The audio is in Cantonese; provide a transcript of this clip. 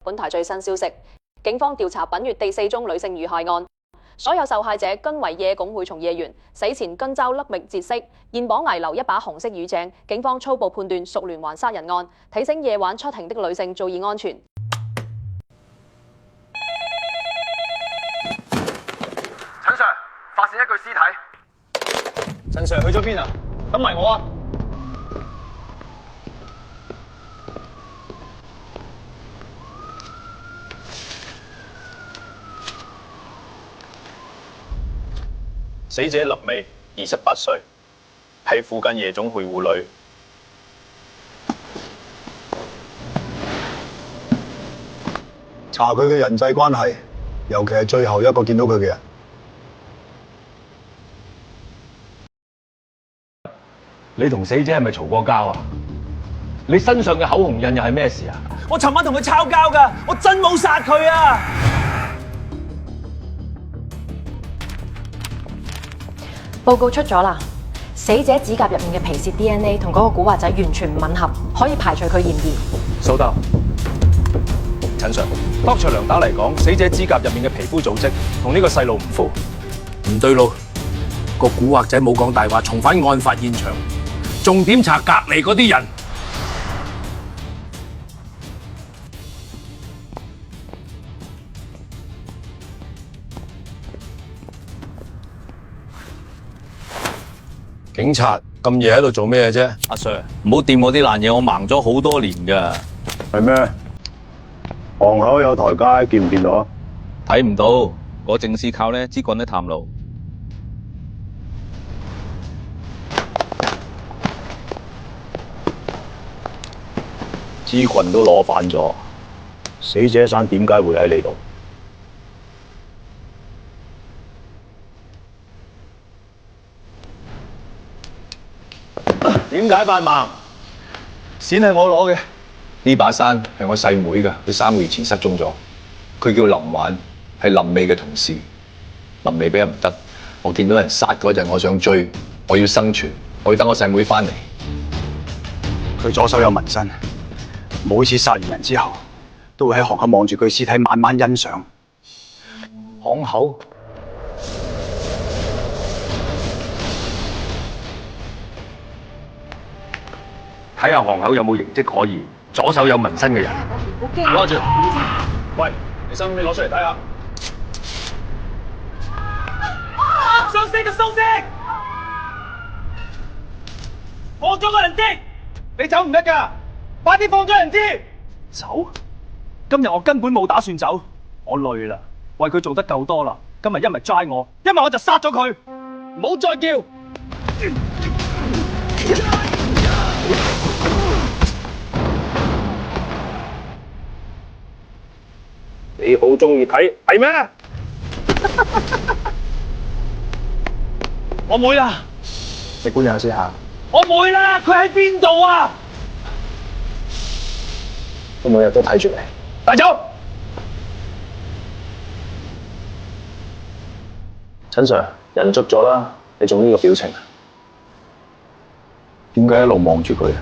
本台最新消息，警方調查本月第4宗女性遇害案，所有受害者均為夜總會從業員，死前均遭勒命截肢，現場遺留一把紅色雨井，警方初步判斷屬連環殺人案，提醒夜晚出行的女性注意安全。陳 Sir， 發現一具屍體。陳 Sir 去咗邊啊？等埋我啊！死者林美，28歲，喺附近夜總會護女。查佢嘅人際關係，尤其係最後一個見到佢嘅人。你同死者係咪嘈過交啊？你身上嘅口紅印又係咩事啊？我尋晚同佢吵交㗎，我真冇殺佢啊！報告出咗啦，死者指甲入面嘅皮屑 DNA 同嗰個古惑仔完全唔吻合，可以排除佢嫌疑。收到。陳 Sir， 當場量打嚟講，死者指甲入面嘅皮膚組織同呢個細路唔符。唔對路，個古惑仔冇講大話，重返案發現場，重點查隔離嗰啲人。警察咁夜喺度做咩啫？阿 Sir， 唔好掂我啲爛嘢，我盲咗好多年㗎。係咩？巷口有台階，見唔見到啊？睇唔到，我正是靠呢支棍喺探路。支棍都攞反咗，死者山點解會喺呢度？點解扮盲？錢係我攞嘅。呢把山係我細妹㗎，佢3個月前失蹤咗。佢叫林婉，係林美嘅同事。林美俾人唔得，我見到人殺嗰陣，我想追，我要生存，我要等我細妹翻嚟。佢左手有紋身，每次殺完人之後，都會喺巷口望住佢屍體，慢慢欣賞。巷口？睇下巷口有冇形跡可疑，左手有紋身嘅人。攞住。喂，你身份證攞出嚟睇下。想死就收聲！放咗個人知，你走唔得㗎，快啲放咗人知。走？今日我根本冇打算走，我累啦，為佢做得夠多啦。今日一咪齋我，一咪我就殺咗佢，唔好再叫。你好中意睇係咩？我妹啦！你觀察先下。我妹啦！佢喺邊度啊？我每日都睇住你。帶走！陳 Sir， 人捉咗啦，你做呢個表情啊？點解一路望住佢啊？